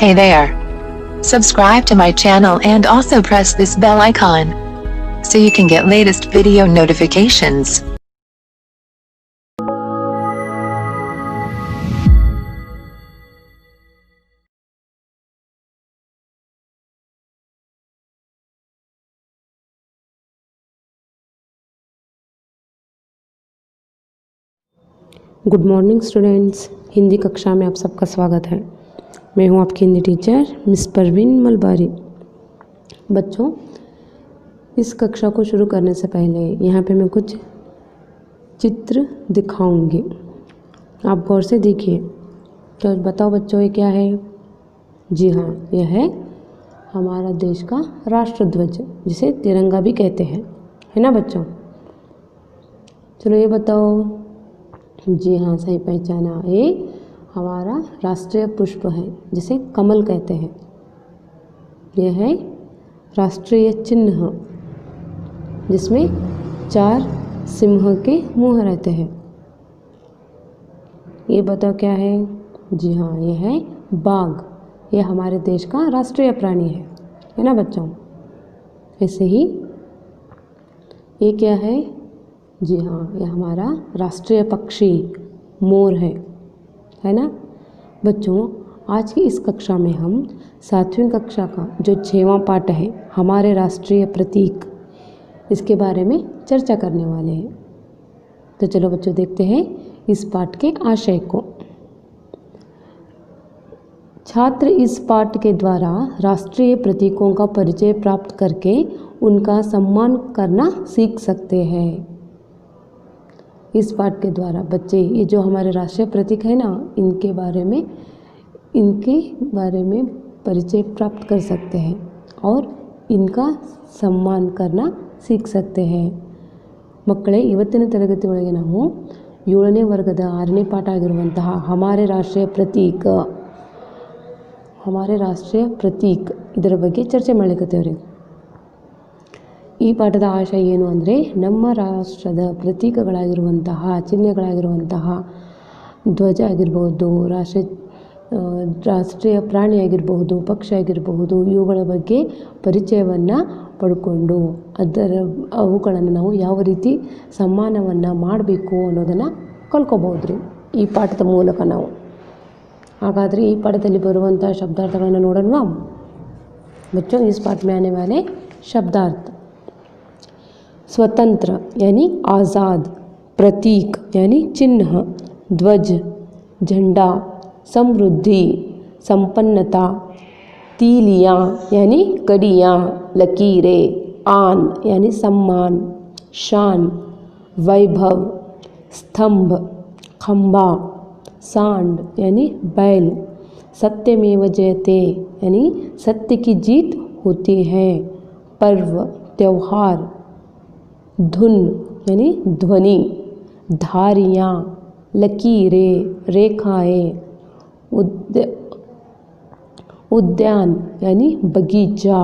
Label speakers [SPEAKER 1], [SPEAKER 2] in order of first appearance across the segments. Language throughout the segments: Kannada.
[SPEAKER 1] Hey there. Subscribe to my channel and also press this bell icon so you can get latest video notifications.
[SPEAKER 2] Good morning students, Hindi कक्षा में आप सबका स्वागत है। मैं हूं आपकी हिंदी टीचर मिस परवीन मलबारी। बच्चों, इस कक्षा को शुरू करने से पहले यहाँ पे मैं कुछ चित्र दिखाऊंगी, आप गौर से देखिए। तो बताओ बच्चों, ये क्या है? जी हाँ, यह है हमारा देश का राष्ट्रध्वज, जिसे तिरंगा भी कहते हैं, है ना बच्चों? चलो ये बताओ। जी हाँ, सही पहचाना। ये हमारा राष्ट्रीय पुष्प है, जिसे कमल कहते हैं। यह है राष्ट्रीय चिन्ह, जिसमें 4 सिंह के मुंह रहते हैं। ये बताओ क्या है? जी हाँ, यह है बाघ। यह हमारे देश का राष्ट्रीय प्राणी है ना बच्चों? ऐसे ही ये क्या है? जी हाँ, यह हमारा राष्ट्रीय पक्षी मोर है ना बच्चों? आज की इस कक्षा में हम 7वीं कक्षा का जो 6वां पाठ है, हमारे राष्ट्रीय प्रतीक, इसके बारे में चर्चा करने वाले हैं। तो चलो बच्चों, देखते हैं इस पाठ के आशय को। छात्र इस पाठ के द्वारा राष्ट्रीय प्रतीकों का परिचय प्राप्त करके उनका सम्मान करना सीख सकते हैं। इस पाठ के द्वारा बच्चे ये जो हमारे राष्ट्रीय प्रतीक है ना, इनके बारे में परिचय प्राप्त कर सकते हैं और इनका सम्मान करना सीख सकते हैं। ಮಕ್ಕಳೇ, ಇವತ್ತಿನ ತರಗತಿ ಒಳಗೆ ನಾವು 7ನೇ ವರ್ಗದ 6ನೇ ಪಾಠ ಆಗಿರುವಂತಹ ಹಮಾರೆ ರಾಷ್ಟ್ರೀಯ ಪ್ರತೀಕ್ ಇದರ ಬಗ್ಗೆ ಚರ್ಚೆ ಮಾಡಲಿಕ್ಕತ್ತೇವ್ರಿ। ಈ ಪಾಠದ ಆಶಯ ಏನು ಅಂದರೆ, ನಮ್ಮ ರಾಷ್ಟ್ರದ ಪ್ರತೀಕಗಳಾಗಿರುವಂತಹ, ಚಿಹ್ನೆಗಳಾಗಿರುವಂತಹ ಧ್ವಜ ಆಗಿರಬಹುದು, ರಾಷ್ಟ್ರೀಯ ಪ್ರಾಣಿ ಆಗಿರಬಹುದು, ಪಕ್ಷಿ ಆಗಿರಬಹುದು, ಇವುಗಳ ಬಗ್ಗೆ ಪರಿಚಯವನ್ನು ಪಡ್ಕೊಂಡು ಅವುಗಳನ್ನು ನಾವು ಯಾವ ರೀತಿ ಸನ್ಮಾನವನ್ನು ಮಾಡಬೇಕು ಅನ್ನೋದನ್ನು ಕಲ್ತ್ಕೋಬೋದ್ರಿ ಈ ಪಾಠದ ಮೂಲಕ ನಾವು। ಹಾಗಾದರೆ ಈ ಪಾಠದಲ್ಲಿ ಬರುವಂಥ ಶಬ್ದಾರ್ಥಗಳನ್ನು ನೋಡೋಣ बच्चों। इस पाठ में आने वाले शब्दार्थ: स्वतंत्र यानी आज़ाद, प्रतीक यानी चिन्ह, ध्वज झंडा, समृद्धि संपन्नता, तीलियाँ यानी कड़ियाँ लकीरें, आन यानी सम्मान, शान वैभव, स्तंभ खंबा, सांड यानी बैल, सत्यमेव जयते यानी सत्य की जीत होती है, पर्व त्यौहार, धुन यानी ध्वनि, धारियाँ लकीरें रेखाएं, उद्यान यानी बगीचा,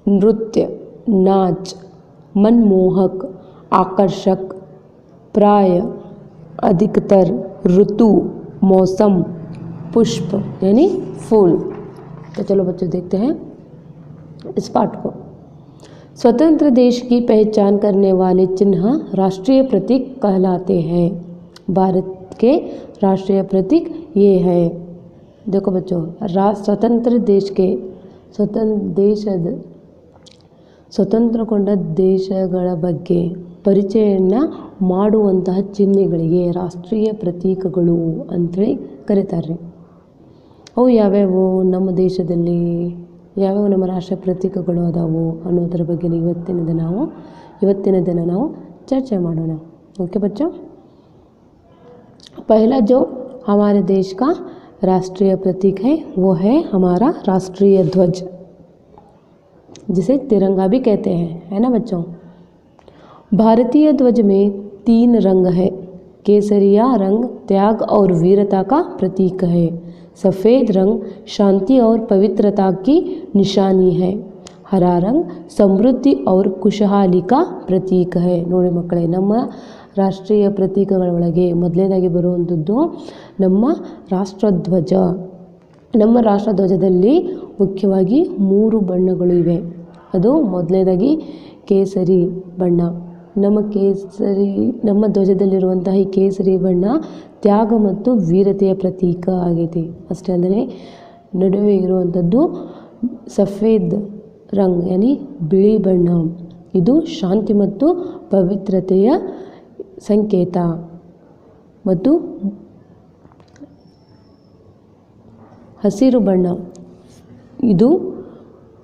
[SPEAKER 2] नृत्य नाच, मनमोहक आकर्षक, प्राय अधिकतर, ऋतु मौसम, पुष्प यानी फूल। तो चलो बच्चों, देखते हैं इस पाठ को। स्वतंत्र देश की पहचान करने वाले चिन्ह राष्ट्रीय प्रतीक कहलाते हैं। भारत के राष्ट्रीय प्रतीक ये है। देखो बच्चों, ಸ್ವತಂತ್ರಗೊಂಡ ದೇಶಗಳ ಬಗ್ಗೆ ಪರಿಚಯವನ್ನು ಮಾಡುವಂತಹ ಚಿಹ್ನೆಗಳಿಗೆ ರಾಷ್ಟ್ರೀಯ ಪ್ರತೀಕಗಳು ಅಂಥೇಳಿ ಕರೀತಾರೆ। ಅವು ಯಾವ್ಯಾವು ನಮ್ಮ ದೇಶದಲ್ಲಿ, ಯಾವ್ಯಾವ ನಮ್ಮ ರಾಷ್ಟ್ರೀಯ ಪ್ರತೀಕಗಳು ಅದಾವು ಅನ್ನೋದ್ರ ಬಗ್ಗೆ ಇವತ್ತಿನ ದಿನ ನಾವು ಚರ್ಚೆ ಮಾಡೋಣ। ओके बच्चों, पहला जो हमारे देश का राष्ट्रीय प्रतीक है वो है हमारा राष्ट्रीय ध्वज, जिसे तिरंगा भी कहते हैं, है ना बच्चों? भारतीय ध्वज में 3 रंग है। केसरिया रंग त्याग और वीरता का प्रतीक है। सफ़ेद रंग शांति और पवित्रता की निशानी है। हरा रंग समृद्धि और खुशहाली का प्रतीक है। ನೋಡಿ ಮಕ್ಕಳೇ, ನಮ್ಮ ರಾಷ್ಟ್ರೀಯ ಪ್ರತೀಕಗಳ ಒಳಗೆ ಮೊದಲನೇದಾಗಿ ಬರುವಂಥದ್ದು ನಮ್ಮ ರಾಷ್ಟ್ರಧ್ವಜ। ನಮ್ಮ ರಾಷ್ಟ್ರಧ್ವಜದಲ್ಲಿ ಮುಖ್ಯವಾಗಿ 3 ಬಣ್ಣಗಳು ಇವೆ. ಅದು ಮೊದಲನೇದಾಗಿ ಕೇಸರಿ ಬಣ್ಣ. ನಮ್ಮ ಧ್ವಜದಲ್ಲಿರುವಂತಹ ಈ ಕೇಸರಿ ಬಣ್ಣ ತ್ಯಾಗ ಮತ್ತು ವೀರತೆಯ ಪ್ರತೀಕ ಆಗೈತಿ. ಅಷ್ಟೇ ಅಲ್ಲದೆ ನಡುವೆ ಇರುವಂಥದ್ದು ಸಫೇದ್ ರಂಗ್ ಯಾನಿ ಬಿಳಿ ಬಣ್ಣ. ಇದು ಶಾಂತಿ ಮತ್ತು ಪವಿತ್ರತೆಯ ಸಂಕೇತ. ಮತ್ತು ಹಸಿರು ಬಣ್ಣ ಇದು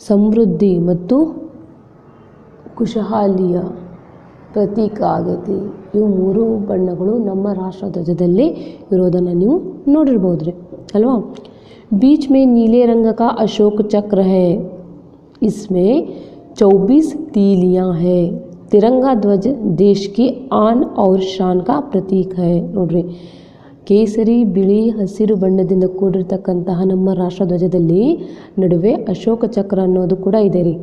[SPEAKER 2] ಸಮೃದ್ಧಿ ಮತ್ತು ಖುಷಹಾಲಿಯ ಪ್ರತೀಕ ಆಗೈತಿ. ಇವು 3 ಬಣ್ಣಗಳು ನಮ್ಮ ರಾಷ್ಟ್ರಧ್ವಜದಲ್ಲಿ ಇರೋದನ್ನು ನೀವು ನೋಡಿರ್ಬೋದ್ರಿ ಅಲ್ವಾ. बीच में नीले रंग का अशोक चक्र है. इसमें 24 तीलियां हैं. तिरंगा ध्वज देश की आन और शान का प्रतीक है. ನೋಡ್ರಿ, ಕೇಸರಿ ಬಿಳಿ ಹಸಿರು ಬಣ್ಣದಿಂದ ಕೂಡಿರ್ತಕ್ಕಂತಹ ನಮ್ಮ ರಾಷ್ಟ್ರಧ್ವಜದಲ್ಲಿ ನಡುವೆ ಅಶೋಕ ಚಕ್ರ ಅನ್ನೋದು ಕೂಡ ಇದೆ ರೀ.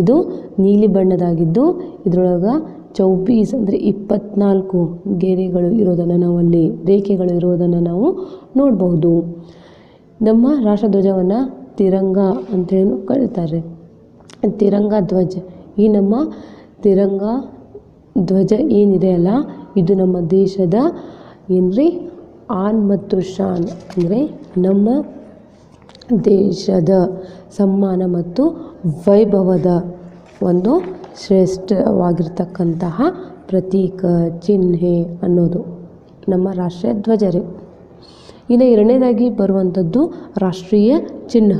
[SPEAKER 2] ಇದು ನೀಲಿ ಬಣ್ಣದಾಗಿದ್ದು ಇದರೊಳಗೆ 24 ಅಂದರೆ 24 ಗೆರೆಗಳು ಇರೋದನ್ನು ನಾವು ಅಲ್ಲಿ ರೇಖೆಗಳು ಇರೋದನ್ನು ನಾವು ನೋಡಬಹುದು. ನಮ್ಮ ರಾಷ್ಟ್ರಧ್ವಜವನ್ನು ತಿರಂಗ ಅಂತೇಳಿ ಕರೀತಾರೆ. ತಿರಂಗ ಧ್ವಜ, ಈ ನಮ್ಮ ತಿರಂಗ ಧ್ವಜ ಏನಿದೆ ಅಲ್ಲ, ಇದು ನಮ್ಮ ದೇಶದ ಏನ್ರಿ ಆನ್ ಮತ್ತು ಶಾನ್ ಅಂದರೆ ನಮ್ಮ ದೇಶದ ಸಮ್ಮಾನ ಮತ್ತು ವೈಭವದ ಒಂದು ಶ್ರೇಷ್ಠವಾಗಿರ್ತಕ್ಕಂತಹ ಪ್ರತೀಕ ಚಿಹ್ನೆ ಅನ್ನೋದು ನಮ್ಮ ರಾಷ್ಟ್ರೀಯ ಧ್ವಜ ರೀ. ಇನ್ನು ಎರಡನೇದಾಗಿ ಬರುವಂಥದ್ದು ರಾಷ್ಟ್ರೀಯ ಚಿಹ್ನ.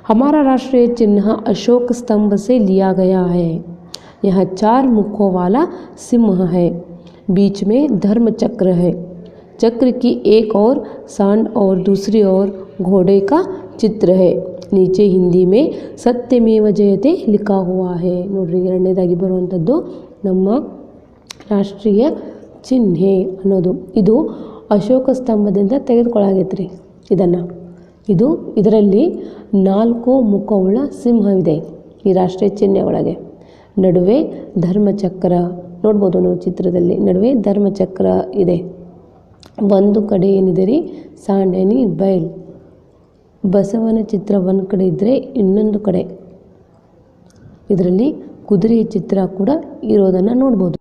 [SPEAKER 2] हमारा राष्ट्रीय चिन्ह अशोक स्तंभ से लिया गया है. यह 4 मुखों वाला सिंह है. बीच में धर्म चक्र है. चक्र की एक ओर सांड और दूसरी ओर घोड़े का चित्र है. नीचे हिंदी में सत्यमेव जयते लिखा हुआ है. ನೋಡ್ರಿ, ಎರಡನೇದಾಗಿ ಬರುವಂಥದ್ದು ನಮ್ಮ ರಾಷ್ಟ್ರೀಯ ಚಿಹ್ನೆ ಅನ್ನೋದು. ಇದು ಅಶೋಕ ಸ್ತಂಭದಿಂದ ತೆಗೆದುಕೊಳ್ಳಾಗೈತ್ರಿ. ಇದರಲ್ಲಿ 4 ಮುಖವುಳ್ಳ ಸಿಂಹವಿದೆ ಈ ರಾಷ್ಟ್ರೀಯ ಚಿಹ್ನೆ ಒಳಗೆ. ನಡುವೆ ಧರ್ಮಚಕ್ರ ನೋಡ್ಬೋದು ನೀವು ಚಿತ್ರದಲ್ಲಿ. ನಡುವೆ ಧರ್ಮಚಕ್ರ ಇದೆ. ಒಂದು ಕಡೆ ಏನಿದೆ ರೀ ಸಾಂಡೇನಿ ಬೈಲ್, ಬಸವನ ಚಿತ್ರ ಒಂದು ಕಡೆ ಇದ್ದರೆ ಇನ್ನೊಂದು ಕಡೆ ಇದರಲ್ಲಿ ಕುದುರೆಯ ಚಿತ್ರ ಕೂಡ ಇರೋದನ್ನು ನೋಡ್ಬೋದು.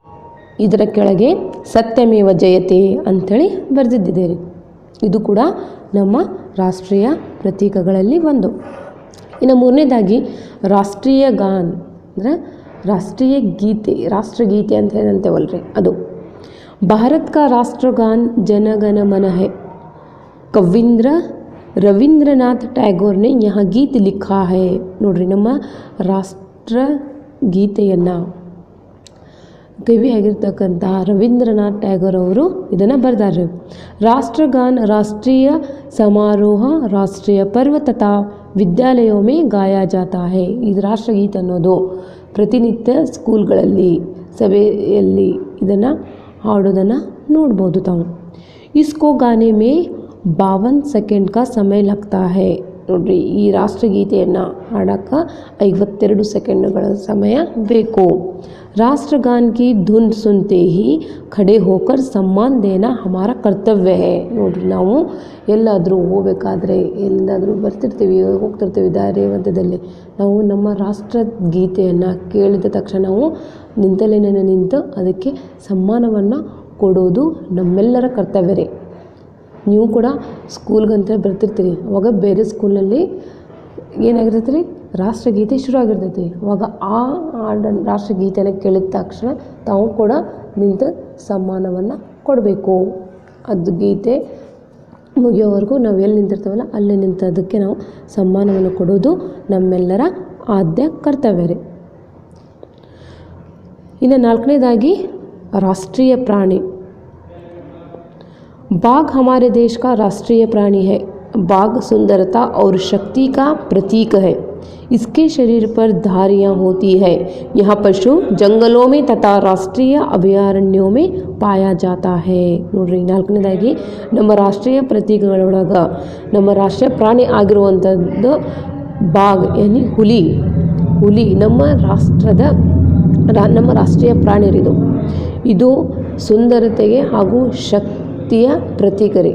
[SPEAKER 2] ಇದರ ಕೆಳಗೆ ಸತ್ಯಮೇವ ಜಯತೆ ಅಂಥೇಳಿ ಬರೆದಿದ್ದಿದೆ ರೀ. ಇದು ಕೂಡ ನಮ್ಮ ರಾಷ್ಟ್ರೀಯ ಪ್ರತೀಕಗಳಲ್ಲಿ ಒಂದು. ಇನ್ನು ಮೂರನೇದಾಗಿ ರಾಷ್ಟ್ರೀಯ ಗಾನ್ ಅಂದರೆ ರಾಷ್ಟ್ರೀಯ ಗೀತೆ, ರಾಷ್ಟ್ರಗೀತೆ ಅಂತ ಹೇಳಂತೇವಲ್ರಿ ಅದು. ಭಾರತ್ ಕಾ ರಾಷ್ಟ್ರಗಾನ್ ಜನಗಣ ಮನ ಹೈ. ಕವೀಂದ್ರ ರವೀಂದ್ರನಾಥ್ ಟ್ಯಾಗೋರ್ ನೆ ಯಹ ಗೀತ್ ಲಿಖಾ ಹೈ. ನೋಡ್ರಿ, ನಮ್ಮ ರಾಷ್ಟ್ರಗೀತೆಯನ್ನು ಕವಿಯಾಗಿರ್ತಕ್ಕಂತಹ ರವೀಂದ್ರನಾಥ್ ಟ್ಯಾಗೋರ್ ಅವರು ಇದನ್ನು ಬರೆದಾರೆ. ರಾಷ್ಟ್ರಗಾನ್ ರಾಷ್ಟ್ರೀಯ ಸಮಾರೋಹ, ರಾಷ್ಟ್ರೀಯ ಪರ್ವ ತಥಾ ವಿದ್ಯಾಲಯೋं में गाया जाता है. ಇದು ರಾಷ್ಟ್ರಗೀತೆ ಅನ್ನೋದು ಪ್ರತಿನಿತ್ಯ ಸ್ಕೂಲ್ಗಳಲ್ಲಿ ಸಭೆಯಲ್ಲಿ ಇದನ್ನು ಹಾಡೋದನ್ನು ನೋಡ್ಬೋದು ತಾವು. इसको गाने में 52 सेकंड का समय लगता है. ನೋಡ್ರಿ, ಈ ರಾಷ್ಟ್ರಗೀತೆಯನ್ನು ಹಾಡೋಕ್ಕೆ 52 ಸೆಕೆಂಡ್ಗಳ ಸಮಯ ಬೇಕು. राष्ट्रगान की धुन सुनते ही खड़े होकर सम्मान देना हमारा कर्तव्य है. ನೋಡ್ರಿ, ನಾವು ಎಲ್ಲಾದರೂ ಹೋಗಬೇಕಾದ್ರೆ ಎಲ್ಲಾದರೂ ಬರ್ತಿರ್ತೀವಿ, ಹೋಗ್ತಿರ್ತೀವಿ ದಾರಿ ಮಧ್ಯದಲ್ಲಿ, ನಾವು ನಮ್ಮ ರಾಷ್ಟ್ರಗೀತೆಯನ್ನು ಕೇಳಿದ ತಕ್ಷಣ ನಾವು ನಿಂತಲ್ಲೇ ನಿಂತು ಅದಕ್ಕೆ ಸಮ್ಮಾನವನ್ನು ಕೊಡೋದು ನಮ್ಮೆಲ್ಲರ ಕರ್ತವ್ಯ ರೀ. ನೀವು ಕೂಡ ಸ್ಕೂಲ್ಗಂತ ಬರ್ತಿರ್ತೀರಿ, ಅವಾಗ ಬೇರೆ ಸ್ಕೂಲಲ್ಲಿ ಏನಾಗಿರ್ತೈತೆ ರೀ ರಾಷ್ಟ್ರಗೀತೆ ಶುರು ಆಗಿರ್ತೈತಿ. ಅವಾಗ ಆ ರಾಷ್ಟ್ರಗೀತೆನ ಕೇಳಿದ ತಕ್ಷಣ ತಾವು ಕೂಡ ನಿಂತು ಸಮ್ಮಾನವನ್ನು ಕೊಡಬೇಕು. ಅದು ಗೀತೆ ಮುಗಿಯೋವರೆಗೂ ನಾವು ಎಲ್ಲಿ ನಿಂತಿರ್ತೀವಲ್ಲ ಅಲ್ಲೇ ನಿಂತದಕ್ಕೆ ನಾವು ಸಮ್ಮಾನವನ್ನು ಕೊಡೋದು ನಮ್ಮೆಲ್ಲರ ಆದ್ಯ ಕರ್ತವ್ಯ ರೀ. ಇನ್ನು ನಾಲ್ಕನೇದಾಗಿ ರಾಷ್ಟ್ರೀಯ ಪ್ರಾಣಿ. बाघ हमारे देश का राष्ट्रीय प्राणी है. बाघ सुंदरता और शक्ति का प्रतीक है. इसके शरीर पर धारियाँ होती है. यह पशु जंगलों में तथा राष्ट्रीय अभयारण्यों में पाया जाता है. ನೋಡ್ರಿ, ನಾಲ್ಕನೇದಾಗಿ ನಮ್ಮ ರಾಷ್ಟ್ರೀಯ ಪ್ರತೀಕಗಳೊಳಗೆ ನಮ್ಮ ರಾಷ್ಟ್ರೀಯ ಪ್ರಾಣಿ ಆಗಿರುವಂಥದ್ದು ಬಾಘ್ ಯಾನಿ ಹುಲಿ. ನಮ್ಮ ರಾಷ್ಟ್ರೀಯ ಪ್ರಾಣಿ ಇದು ಸುಂದರತೆಗೆ ಹಾಗೂ ಶಕ್ತಿಯ ಪ್ರತೀಕ ರೀ.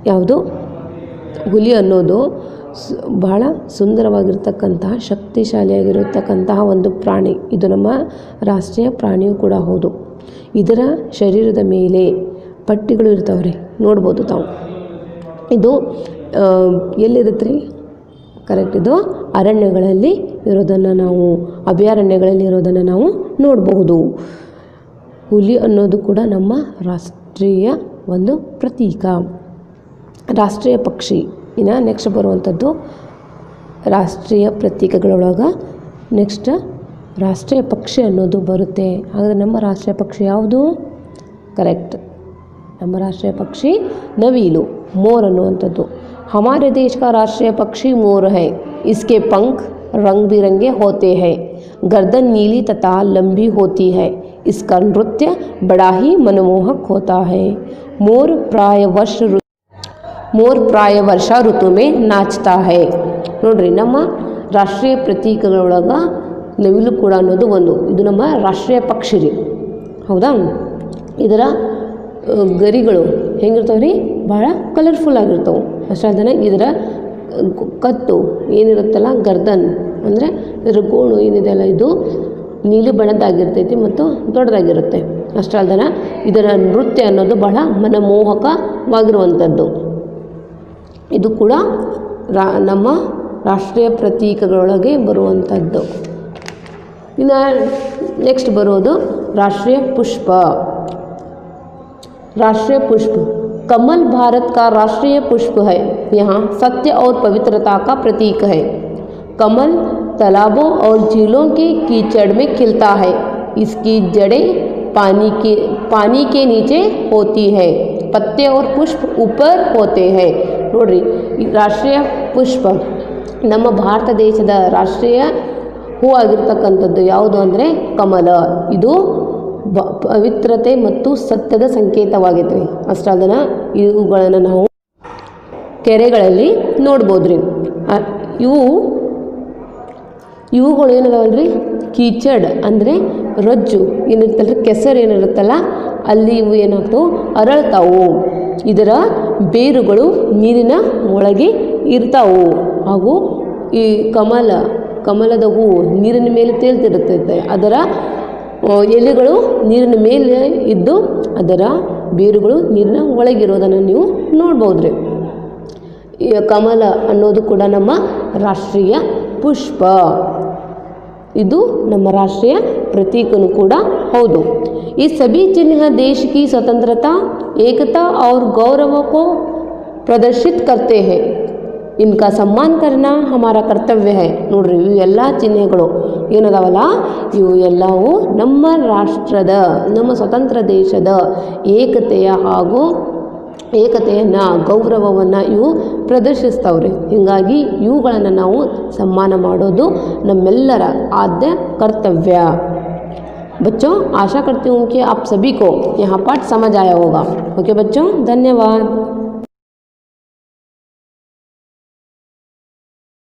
[SPEAKER 2] ಯಾವುದು ಹುಲಿ ಅನ್ನೋದು ಬಹಳ ಸುಂದರವಾಗಿರ್ತಕ್ಕಂತಹ ಶಕ್ತಿಶಾಲಿಯಾಗಿರತಕ್ಕಂತಹ ಒಂದು ಪ್ರಾಣಿ. ಇದು ನಮ್ಮ ರಾಷ್ಟ್ರೀಯ ಪ್ರಾಣಿಯೂ ಕೂಡ ಹೌದು. ಇದರ ಶರೀರದ ಮೇಲೆ ಪಟ್ಟಿಗಳು ಇರ್ತಾವ್ರಿ, ನೋಡ್ಬೋದು ತಾವು. ಇದು ಎಲ್ಲಿರುತ್ತೆ ರೀ? ಕರೆಕ್ಟ್, ಇದು ಅರಣ್ಯಗಳಲ್ಲಿ ಇರೋದನ್ನು ನಾವು, ಅಭಯಾರಣ್ಯಗಳಲ್ಲಿ ಇರೋದನ್ನು ನಾವು ನೋಡಬಹುದು. ಹುಲಿ ಅನ್ನೋದು ಕೂಡ ನಮ್ಮ ರಾಷ್ಟ್ರೀಯ ಒಂದು ಪ್ರತೀಕ, ರಾಷ್ಟ್ರೀಯ ಪಕ್ಷಿ. ಇನ್ನು ನೆಕ್ಸ್ಟ್ ಬರುವಂಥದ್ದು ರಾಷ್ಟ್ರೀಯ ಪ್ರತೀಕಗಳೊಳಗೆ ನೆಕ್ಸ್ಟ್ ರಾಷ್ಟ್ರೀಯ ಪಕ್ಷಿ ಅನ್ನೋದು ಬರುತ್ತೆ. ಹಾಗಾದರೆ ನಮ್ಮ ರಾಷ್ಟ್ರೀಯ ಪಕ್ಷಿ ಯಾವುದು? ಕರೆಕ್ಟ್, ನಮ್ಮ ರಾಷ್ಟ್ರೀಯ ಪಕ್ಷಿ ನವಿಲು, मोर ಅನ್ನುವಂಥದ್ದು. हमारे देश का राष्ट्रीय पक्षी मोर है. इसके पंख रंग बिरंगे होते हैं. गर्दन नीली तथा लंबी होती है. इसका नृत्य बड़ा ही मनमोहक होता है. मोर प्राय वर्षा ऋतु में नाचता है. ನೋಡ್ರಿ, ನಮ್ಮ ರಾಷ್ಟ್ರೀಯ ಪ್ರತೀಕಗಳೊಳಗೆ ನವಿಲು ಕೂಡ ಅನ್ನೋದು ಒಂದು. ಇದು ನಮ್ಮ ರಾಷ್ಟ್ರೀಯ ಪಕ್ಷಿ ರೀ, ಹೌದಾ? ಇದರ ಗರಿಗಳು ಹೆಂಗಿರ್ತಾವೆ ರೀ? ಭಾಳ ಕಲರ್ಫುಲ್ ಆಗಿರ್ತಾವೆ. ಅಷ್ಟೇ ಅಲ್ಲದೆ ಇದರ ಕತ್ತು ಏನಿರುತ್ತಲ್ಲ, ಗರ್ದನ್ ಅಂದರೆ ಇದರ ಗೋಣು ಏನಿದೆಯಲ್ಲ, ಇದು ನೀಲಿ ಬಣ್ಣದಾಗಿರ್ತೈತಿ ಮತ್ತು ದೊಡ್ಡದಾಗಿರುತ್ತೆ. ಅಷ್ಟೇ ಅಲ್ಲದೆ ಇದರ ನೃತ್ಯ ಅನ್ನೋದು ಬಹಳ ಮನಮೋಹಕವಾಗಿರುವಂಥದ್ದು. ಇದು ಕೂಡ ನಮ್ಮ ರಾಷ್ಟ್ರೀಯ ಪ್ರತೀಕಗಳೊಳಗೆ ಬರುವಂಥದ್ದು. ಇನ್ನು ನೆಕ್ಸ್ಟ್ ಬರೋದು ರಾಷ್ಟ್ರೀಯ ಪುಷ್ಪ. राष्ट्रीय पुष्प कमल भारत का राष्ट्रीय पुष्प है. यहाँ सत्य और पवित्रता का प्रतीक है. कमल तालाबों और झीलों के कीचड़ में खिलता है. इसकी जड़ें पानी के नीचे होती है. पत्ते और पुष्प ऊपर होते हैं. ನೋಡ್ರಿ, ರಾಷ್ಟ್ರೀಯ ಪುಷ್ಪ ನಮ್ಮ ಭಾರತ ದೇಶದ ರಾಷ್ಟ್ರೀಯ ಹೂ ಆಗಿರ್ತಕ್ಕಂಥದ್ದು ಯಾವುದು ಅಂದರೆ ಕಮಲ. ಇದು ಪವಿತ್ರತೆ ಮತ್ತು ಸತ್ಯದ ಸಂಕೇತವಾಗೈತೆ ರೀ. ಅಷ್ಟೇ ಇವುಗಳನ್ನು ನಾವು ಕೆರೆಗಳಲ್ಲಿ ನೋಡ್ಬೋದು ರೀ. ಇವುಗಳು ಏನಿದಾವಲ್ರಿ, ಕೀಚಡ್ ಅಂದರೆ ರಜ್ಜು ಏನಿರುತ್ತಲ್ರಿ, ಕೆಸರು ಏನಿರುತ್ತಲ್ಲ, ಅಲ್ಲಿ ಇವು ಏನಾಗ್ತವೆ, ಅರಳ್ತಾವು. ಇದರ ಬೇರುಗಳು ನೀರಿನ ಒಳಗೆ ಇರ್ತಾವು. ಹಾಗೂ ಈ ಕಮಲದ ಹೂವು ನೀರಿನ ಮೇಲೆ ತೇಲ್ತಿರುತ್ತೈತೆ. ಅದರ ಎಲೆಗಳು ನೀರಿನ ಮೇಲೆ ಇದ್ದು ಅದರ ಬೇರುಗಳು ನೀರಿನ ಒಳಗಿರೋದನ್ನು ನೀವು ನೋಡ್ಬೋದ್ರಿ. ಕಮಲ ಅನ್ನೋದು ಕೂಡ ನಮ್ಮ ರಾಷ್ಟ್ರೀಯ ಪುಷ್ಪ. ಇದು ನಮ್ಮ ರಾಷ್ಟ್ರೀಯ ಪ್ರತೀಕನೂ ಕೂಡ ಹೌದು. ಈ सभी चिन्ह देश की स्वतंत्रता, एकता और गौरव को प्रदर्शित करते हैं. इनका सम्मान करना हमारा कर्तव्य है. ನೋಡ್ರಿ, ಇವು ಎಲ್ಲ ಚಿಹ್ನೆಗಳು ಏನದಾವಲ್ಲ, ಇವು ಎಲ್ಲವೂ ನಮ್ಮ ರಾಷ್ಟ್ರದ, ನಮ್ಮ ಸ್ವತಂತ್ರ ದೇಶದ ಏಕತೆಯನ್ನು, ಗೌರವವನ್ನು ಇವು ಪ್ರದರ್ಶಿಸ್ತಾವ್ರಿ. ಹೀಗಾಗಿ ಇವುಗಳನ್ನು ನಾವು ಸನ್ಮಾನ ಮಾಡೋದು ನಮ್ಮೆಲ್ಲರ ಆದ್ಯ कर्तव्य. बच्चों, आशा करती हूँ कि आप सभी को यहाँ पाठ समझ आया होगा. ओके बच्चों, धन्यवाद.